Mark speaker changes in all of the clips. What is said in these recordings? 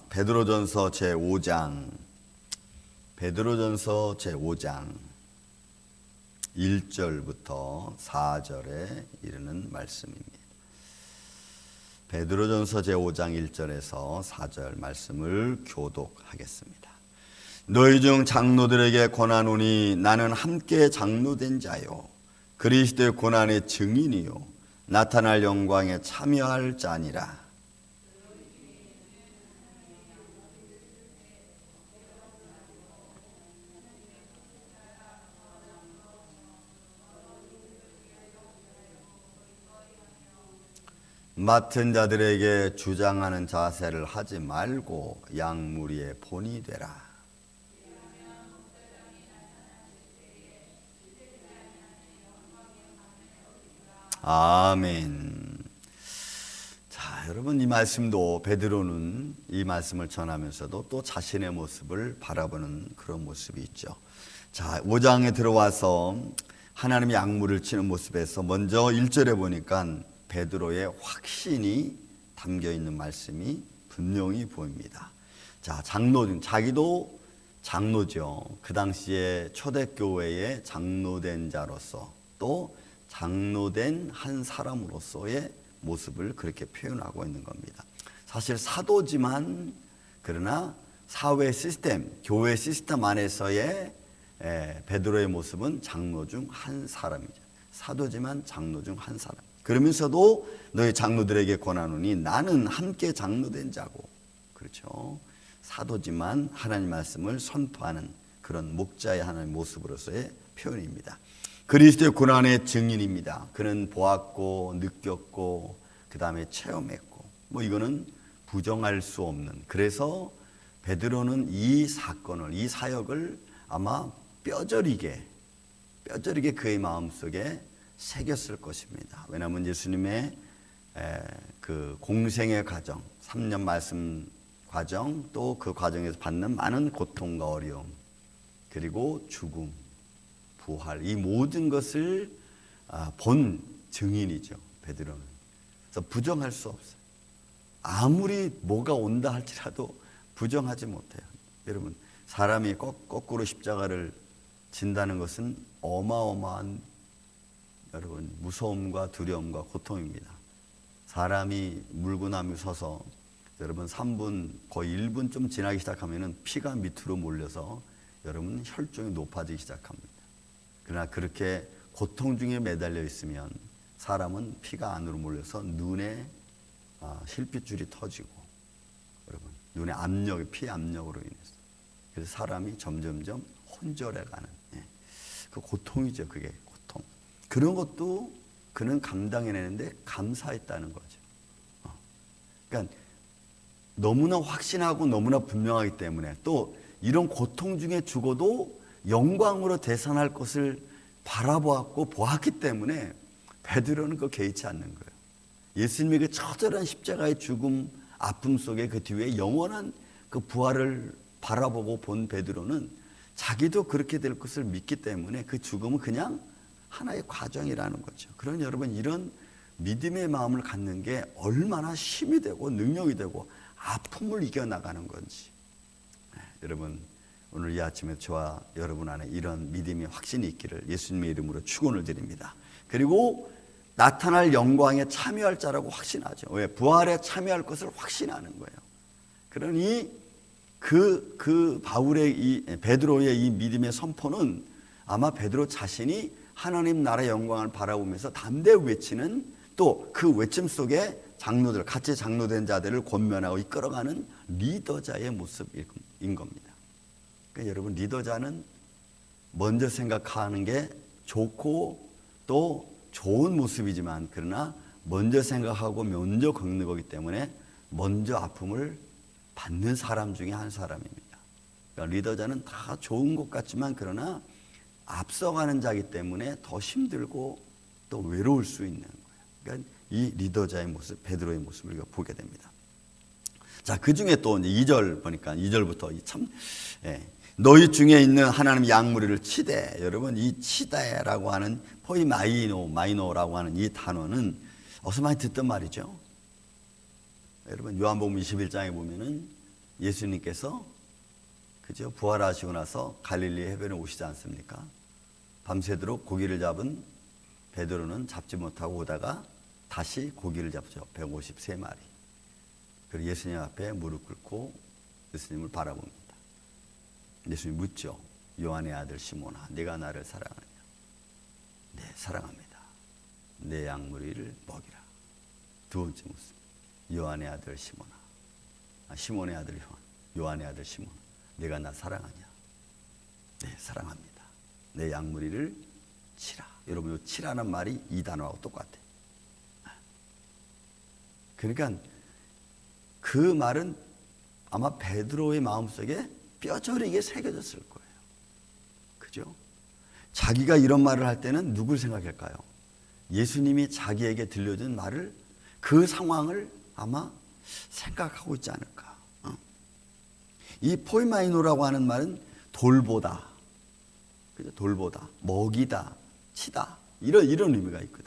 Speaker 1: 베드로전서 제5장 1절부터 4절에 이르는 말씀입니다. 베드로전서 제5장 1절에서 4절 말씀을 교독하겠습니다. 너희 중 장로들에게 권하노니 나는 함께 장로된 자요 그리스도의 고난의 증인이요 나타날 영광에 참여할 자니라. 맡은 자들에게 주장하는 자세를 하지 말고 양무리의 본이 되라. 아멘. 자, 여러분, 이 말씀도 베드로는 이 말씀을 전하면서도 또 자신의 모습을 바라보는 그런 모습이 있죠. 자, 5장에 들어와서 하나님이 양무를 치는 모습에서 먼저 1절에 보니까 베드로의 확신이 담겨 있는 말씀이 분명히 보입니다. 자, 자기도 장로죠. 그 당시에 초대교회의 장로된 자로서 또 장로된 한 사람으로서의 모습을 그렇게 표현하고 있는 겁니다. 사실 사도지만 그러나 사회 시스템, 교회 시스템 안에서의 베드로의 모습은 장로 중 한 사람이죠. 사도지만 장로 중 한 사람. 그러면서도 너희 장로들에게 권하노니 나는 함께 장로된 자고, 그렇죠. 사도지만 하나님 말씀을 선포하는 그런 목자의 하나님의 모습으로서의 표현입니다. 그리스도의 고난의 증인입니다. 그는 보았고 느꼈고 그 다음에 체험했고 이거는 부정할 수 없는, 그래서 베드로는 이 사건을, 이 사역을 아마 뼈저리게 그의 마음속에 새겼을 것입니다. 왜냐하면 예수님의 그 공생의 과정, 3년 말씀 과정, 또 그 과정에서 받는 많은 고통과 어려움, 그리고 죽음, 부활, 이 모든 것을 본 증인이죠, 베드로는. 그래서 부정할 수 없어요. 아무리 뭐가 온다 할지라도 부정하지 못해요. 여러분, 사람이 거꾸로 십자가를 진다는 것은 어마어마한 여러분 무서움과 두려움과 고통입니다. 사람이 물구나무 서서 여러분 3분 거의 1분 좀 지나기 시작하면 피가 밑으로 몰려서 여러분 혈중이 높아지기 시작합니다. 그러나 그렇게 고통 중에 매달려 있으면 사람은 피가 안으로 몰려서 눈에 실핏줄이 터지고 여러분 눈의 압력이 피 압력으로 인해서, 그래서 사람이 점점점 혼절해가는 그 고통이죠. 그게 고통. 그런 것도 그는 감당해내는데 감사했다는 거죠. 그러니까 너무나 확신하고 너무나 분명하기 때문에, 또 이런 고통 중에 죽어도 영광으로 대선할 것을 바라보았고 보았기 때문에 베드로는 그거 개의치 않는 거예요. 예수님의 그 처절한 십자가의 죽음, 아픔 속에 그 뒤에 영원한 그 부활을 바라보고 본 베드로는 자기도 그렇게 될 것을 믿기 때문에 그 죽음은 그냥 하나의 과정이라는 거죠. 그러니 여러분, 이런 믿음의 마음을 갖는 게 얼마나 힘이 되고 능력이 되고 아픔을 이겨나가는 건지. 여러분, 오늘 이 아침에 저와 여러분 안에 이런 믿음의 확신이 있기를 예수님의 이름으로 축원을 드립니다. 그리고 나타날 영광에 참여할 자라고 확신하죠. 왜? 부활에 참여할 것을 확신하는 거예요. 그러니 그 바울의 베드로의 이 믿음의 선포는 아마 베드로 자신이 하나님 나라의 영광을 바라보면서 담대히 외치는, 또 그 외침 속에 장로들, 같이 장로된 자들을 권면하고 이끌어가는 리더자의 모습인 겁니다. 그러니까 여러분, 리더자는 먼저 생각하는 게 좋고 또 좋은 모습이지만, 그러나 먼저 생각하고 먼저 걷는 거기 때문에 먼저 아픔을 받는 사람 중에 한 사람입니다. 그러니까 리더자는 다 좋은 것 같지만 그러나 앞서가는 자이기 때문에 더 힘들고 또 외로울 수 있는 거예요. 그러니까 이 리더자의 모습, 베드로의 모습을 우리가 보게 됩니다. 자, 그 중에 또 이제 2절 보니까 2절부터 참 너희 중에 있는 하나님 양무리를 치되, 여러분 이 치다라고 하는 마이노라고 하는 이 단어는 어디서 많이 듣던 말이죠. 여러분 요한복음 21장에 보면은 예수님께서 그죠? 부활하시고 나서 갈릴리 해변에 오시지 않습니까? 밤새도록 고기를 잡은 베드로는 잡지 못하고 오다가 다시 고기를 잡죠. 153마리. 그리고 예수님 앞에 무릎 꿇고 예수님을 바라봅니다. 예수님이 묻죠. 요한의 아들 시몬아, 네가 나를 사랑하느냐? 네, 사랑합니다. 내 양무리를 먹이라. 두 번째 묻습니다. 요한의 아들 시몬아, 시몬의 아들 요한의 아들 시몬아, 네가 나 사랑하냐? 네, 사랑합니다. 내 양무리를 치라. 여러분, 이 치라는 말이 이 단어하고 똑같아요. 그러니까 그 말은 아마 베드로의 마음속에 뼈저리게 새겨졌을 거예요. 그죠? 자기가 이런 말을 할 때는 누굴 생각할까요? 예수님이 자기에게 들려준 말을, 그 상황을 아마 생각하고 있지 않을까. 이 포이마이노라고 하는 말은 돌보다, 그죠? 돌보다, 먹이다, 치다, 이런 의미가 있거든.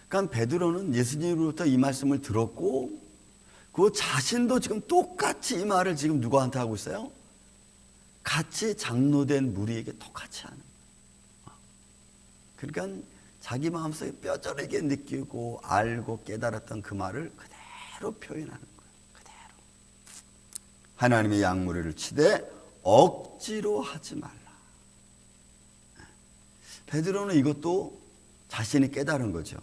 Speaker 1: 그러니까 베드로는 예수님으로부터 이 말씀을 들었고, 그 자신도 지금 똑같이 이 말을 지금 누구한테 하고 있어요? 같이 장로된 무리에게 똑같이 하는 거예요. 그러니까 자기 마음속에 뼈저리게 느끼고 알고 깨달았던 그 말을 그대로 표현하는 거예요. 그대로. 하나님의 양무리를 치되 억지로 하지 말라. 베드로는 이것도 자신이 깨달은 거죠.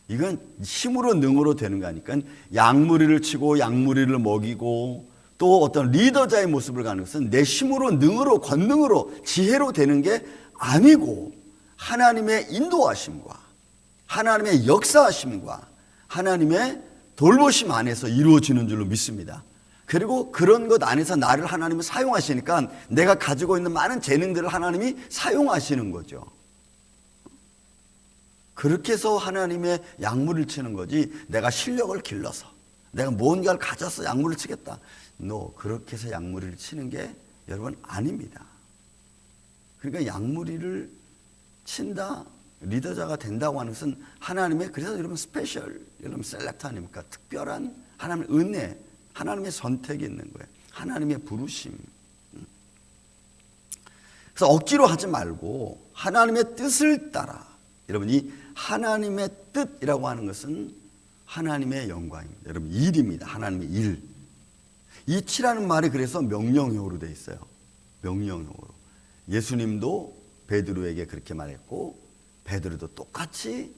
Speaker 1: 이건 힘으로 능으로 되는 거 아니까. 양무리를 치고 양무리를 먹이고 또 어떤 리더자의 모습을 가는 것은 내 힘으로 능으로 권능으로 지혜로 되는 게 아니고 하나님의 인도하심과 하나님의 역사하심과 하나님의 돌보심 안에서 이루어지는 줄로 믿습니다. 그리고 그런 것 안에서 나를 하나님이 사용하시니까 내가 가지고 있는 많은 재능들을 하나님이 사용하시는 거죠. 그렇게 해서 하나님의 양무리를 치는 거지, 내가 실력을 길러서 내가 뭔가를 가져서 양무리를 치겠다. 그렇게 해서 양무리를 치는 게 여러분 아닙니다. 그러니까 양무리를 친다, 리더자가 된다고 하는 것은 하나님의, 그래서 여러분 스페셜, 여러분 셀렉트 아닙니까? 특별한 하나님의 은혜, 하나님의 선택이 있는 거예요. 하나님의 부르심. 그래서 억지로 하지 말고 하나님의 뜻을 따라. 여러분, 이 하나님의 뜻이라고 하는 것은 하나님의 영광입니다. 여러분, 일입니다. 하나님의 일. 이 치라는 말이 그래서 명령형으로 되어 있어요. 명령형으로. 예수님도 베드로에게 그렇게 말했고 베드로도 똑같이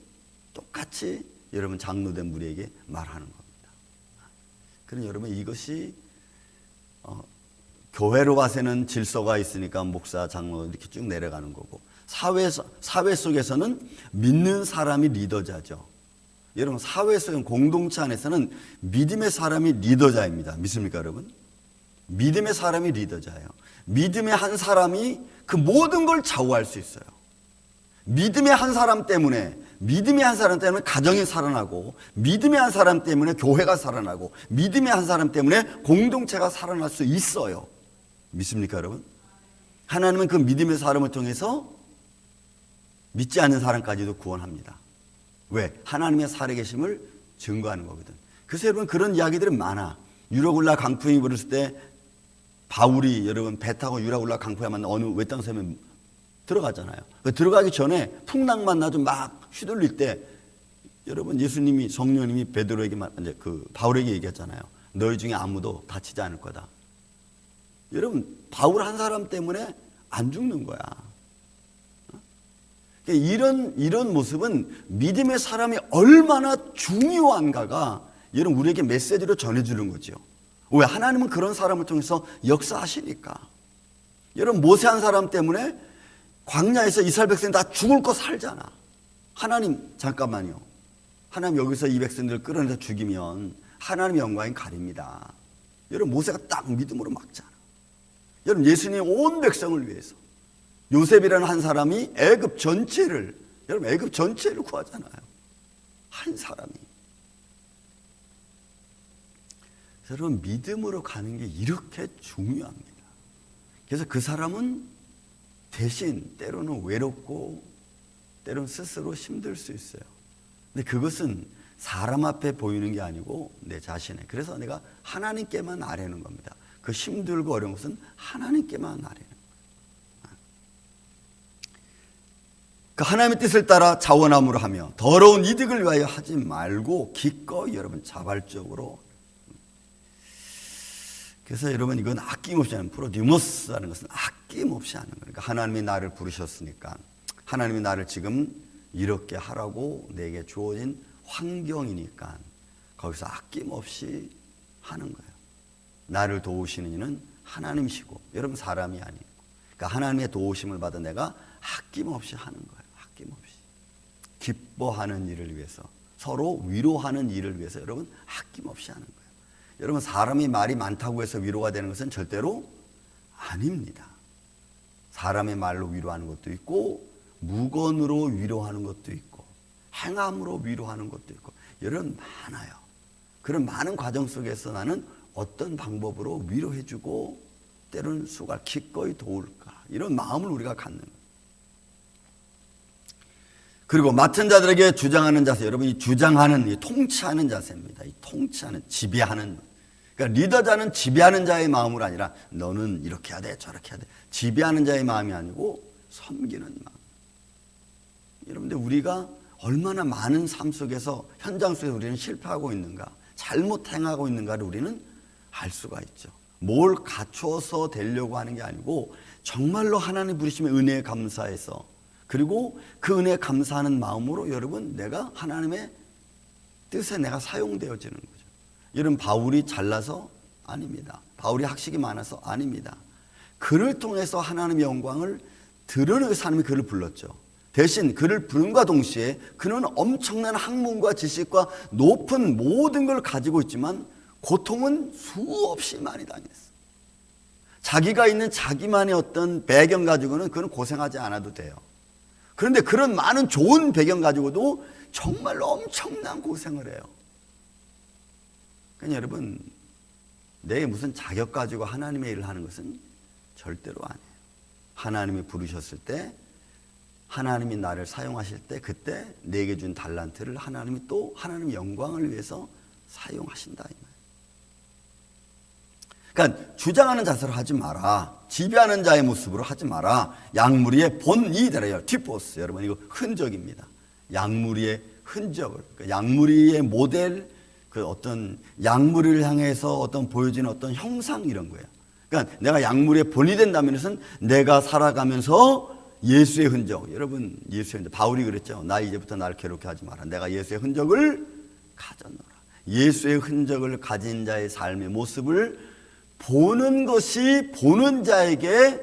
Speaker 1: 여러분 장로된 무리에게 말하는 겁니다. 그럼 여러분, 이것이 교회로 봐서는 질서가 있으니까 목사, 장로 이렇게 쭉 내려가는 거고, 사회 속에서는 믿는 사람이 리더자죠. 여러분, 사회 속 공동체 안에서는 믿음의 사람이 리더자입니다. 믿습니까, 여러분? 믿음의 사람이 리더자예요. 믿음의 한 사람이 그 모든 걸 좌우할 수 있어요. 믿음의 한 사람 때문에 가정이 살아나고, 믿음의 한 사람 때문에 교회가 살아나고, 믿음의 한 사람 때문에 공동체가 살아날 수 있어요. 믿습니까, 여러분? 하나님은 그 믿음의 사람을 통해서 믿지 않는 사람까지도 구원합니다. 왜? 하나님의 살아계심을 증거하는 거거든. 그래서 여러분, 그런 이야기들은 많아. 유라굴라 강풍이 불었을 때 바울이 여러분 배 타고 유라굴라 강풍에 만나 어느 외딴 섬에 들어가잖아요. 들어가기 전에 풍랑만 나도 막 휘둘릴 때 여러분, 예수님이, 성령님이 베드로에게 바울에게 얘기했잖아요. 너희 중에 아무도 다치지 않을 거다. 여러분, 바울 한 사람 때문에 안 죽는 거야. 이런 모습은 믿음의 사람이 얼마나 중요한가가 여러분 우리에게 메시지로 전해주는 거죠. 왜? 하나님은 그런 사람을 통해서 역사하시니까. 여러분, 모세 한 사람 때문에 광야에서 이스라엘 백성이 다 죽을 거 살잖아. 하나님, 잠깐만요. 하나님 여기서 이 백성들을 끌어내서 죽이면 하나님의 영광이 가립니다. 여러분, 모세가 딱 믿음으로 막잖아. 여러분, 예수님 온 백성을 위해서 요셉이라는 한 사람이 애굽 전체를 구하잖아요. 한 사람이. 여러분, 믿음으로 가는 게 이렇게 중요합니다. 그래서 그 사람은 대신 때로는 외롭고 때로는 스스로 힘들 수 있어요. 근데 그것은 사람 앞에 보이는 게 아니고 내 자신에. 그래서 내가 하나님께만 아뢰는 겁니다. 그 힘들고 어려운 것은 하나님께만 아뢰는 거예요. 그 하나님의 뜻을 따라 자원함으로 하며 더러운 이득을 위하여 하지 말고 기꺼이 여러분 자발적으로. 그래서 여러분 이건 아낌없이 하는, 프로디모스라는 것은 아낌없이 하는 거예요. 그러니까 하나님이 나를 부르셨으니까, 하나님이 나를 지금 이렇게 하라고 내게 주어진 환경이니까 거기서 아낌없이 하는 거예요. 나를 도우시는 이는 하나님이시고 여러분 사람이 아니고, 그러니까 하나님의 도우심을 받아 내가 아낌없이 하는 거예요. 아낌없이 기뻐하는 일을 위해서, 서로 위로하는 일을 위해서 여러분 아낌없이 하는 거예요. 여러분 사람이 말이 많다고 해서 위로가 되는 것은 절대로 아닙니다. 사람의 말로 위로하는 것도 있고 묵언으로 위로하는 것도 있고 행함으로 위로하는 것도 있고 여러분 많아요. 그런 많은 과정 속에서 나는 어떤 방법으로 위로해주고 때로는 수갈 기꺼이 도울까, 이런 마음을 우리가 갖는 거예요. 그리고 맡은 자들에게 주장하는 자세, 여러분 이 주장하는, 이 통치하는 자세입니다. 이 통치하는, 지배하는. 그러니까 리더자는 지배하는 자의 마음으로 아니라 너는 이렇게 해야 돼 저렇게 해야 돼, 지배하는 자의 마음이 아니고 섬기는 마음. 여러분들 우리가 얼마나 많은 삶 속에서, 현장 속에서 우리는 실패하고 있는가, 잘못 행하고 있는가를 우리는 알 수가 있죠. 뭘 갖춰서 되려고 하는 게 아니고 정말로 하나님 부르심의 은혜에 감사해서, 그리고 그 은혜에 감사하는 마음으로 여러분 내가 하나님의 뜻에 내가 사용되어지는 거죠. 여러분 바울이 잘나서 아닙니다. 바울이 학식이 많아서 아닙니다. 그를 통해서 하나님의 영광을 드러내기 위해서 하나님이 그를 불렀죠. 대신 그를 부름과 동시에 그는 엄청난 학문과 지식과 높은 모든 걸 가지고 있지만 고통은 수없이 많이 당했어요. 자기가 있는 자기만의 어떤 배경 가지고는 그는 고생하지 않아도 돼요. 그런데 그런 많은 좋은 배경 가지고도 정말로 엄청난 고생을 해요. 그러니까 여러분 내 무슨 자격 가지고 하나님의 일을 하는 것은 절대로 아니에요. 하나님이 부르셨을 때, 하나님이 나를 사용하실 때, 그때 내게 준 달란트를 하나님이 또 하나님의 영광을 위해서 사용하신다 이 말이에요. 그러니까 주장하는 자세로 하지 마라. 지배하는 자의 모습으로 하지 마라. 양무리의 본이 되라요. 티포스. 여러분 이거 흔적입니다. 양무리의 흔적을, 그러니까 양무리의 모델, 그 어떤 양무리를 향해서 어떤 보여지는 어떤 형상 이런 거예요. 그러니까 내가 양무리의 본이 된다는 것은 내가 살아가면서 예수의 흔적. 여러분 예수의 흔적. 바울이 그랬죠. 나 이제부터 나를 괴롭게 하지 마라. 내가 예수의 흔적을 가졌노라. 예수의 흔적을 가진 자의 삶의 모습을 보는 것이 보는 자에게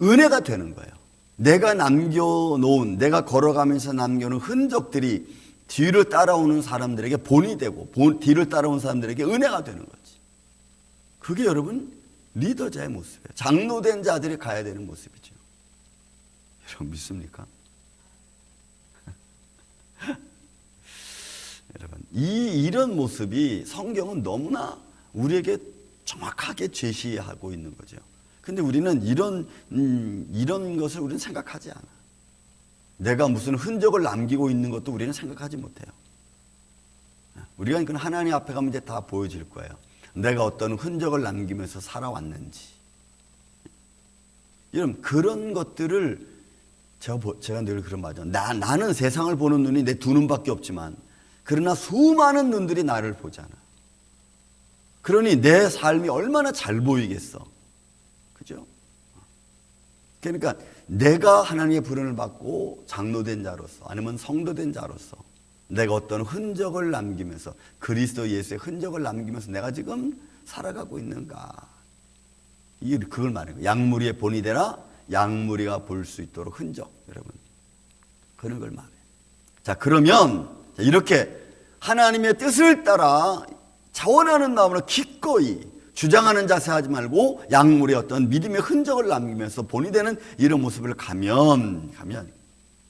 Speaker 1: 은혜가 되는 거예요. 내가 남겨놓은, 내가 걸어가면서 남겨놓은 흔적들이 뒤를 따라오는 사람들에게 본이 되고 뒤를 따라오는 사람들에게 은혜가 되는 거지. 그게 여러분 리더자의 모습이에요. 장로된 자들이 가야 되는 모습이죠. 여러분 믿습니까? 여러분 이런 모습이 성경은 너무나 우리에게 정확하게 제시하고 있는 거죠. 근데 우리는 이런 것을 우리는 생각하지 않아. 내가 무슨 흔적을 남기고 있는 것도 우리는 생각하지 못해요. 우리가 그건 하나님 앞에 가면 이제 다 보여질 거예요. 내가 어떤 흔적을 남기면서 살아왔는지. 여러분 그런 것들을 제가 늘 그런 말이죠. 나는 세상을 보는 눈이 내 두 눈밖에 없지만 그러나 수많은 눈들이 나를 보잖아. 그러니 내 삶이 얼마나 잘 보이겠어. 그죠? 그러니까 내가 하나님의 부름을 받고 장로된 자로서 아니면 성도된 자로서 내가 어떤 흔적을 남기면서 그리스도 예수의 흔적을 남기면서 내가 지금 살아가고 있는가. 그걸 말해요. 양무리의 본이 되라. 양무리가 볼 수 있도록 흔적. 여러분 그런 걸 말해요. 자 그러면 이렇게 하나님의 뜻을 따라 자원하는 마음으로 기꺼이 주장하는 자세 하지 말고 양물의 어떤 믿음의 흔적을 남기면서 본이 되는 이런 모습을 가면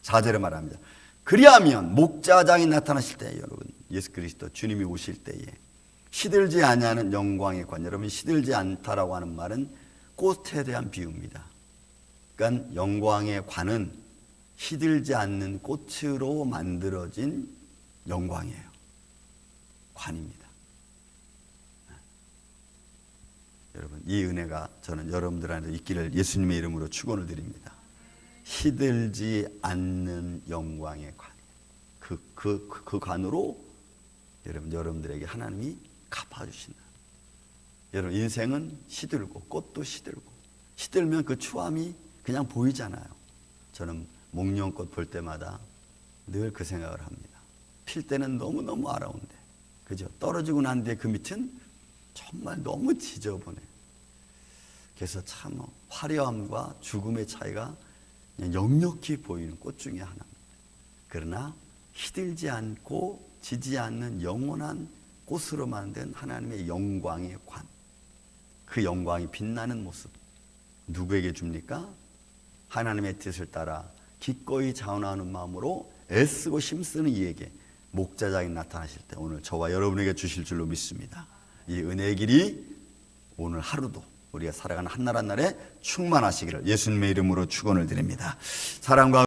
Speaker 1: 4절에 말합니다. 그리하면 목자장이 나타나실 때 여러분 예수 그리스도 주님이 오실 때에 시들지 아니하는 영광의 관. 여러분 시들지 않다라고 하는 말은 꽃에 대한 비유입니다. 그러니까 영광의 관은 시들지 않는 꽃으로 만들어진 영광이에요. 관입니다. 여러분, 이 은혜가 저는 여러분들한테 있기를 예수님의 이름으로 축원을 드립니다. 시들지 않는 영광의 관. 그 관으로 여러분들에게 하나님이 갚아주신다. 여러분, 인생은 시들고 꽃도 시들고, 시들면 그 추함이 그냥 보이잖아요. 저는 목련꽃 볼 때마다 늘 그 생각을 합니다. 필 때는 너무너무 아름다운데, 그죠? 떨어지고 난 뒤에 그 밑은 정말 너무 지저분해. 그래서 참 화려함과 죽음의 차이가 그냥 역력히 보이는 꽃 중에 하나입니다. 그러나 시들지 않고 지지 않는 영원한 꽃으로 만든 하나님의 영광의 관, 그 영광이 빛나는 모습 누구에게 줍니까? 하나님의 뜻을 따라 기꺼이 자원하는 마음으로 애쓰고 힘쓰는 이에게 목자장이 나타나실 때 오늘 저와 여러분에게 주실 줄로 믿습니다. 이 은혜의 길이 오늘 하루도 우리가 살아가는 한날 한날에 충만하시기를 예수님의 이름으로 축원을 드립니다. 사랑과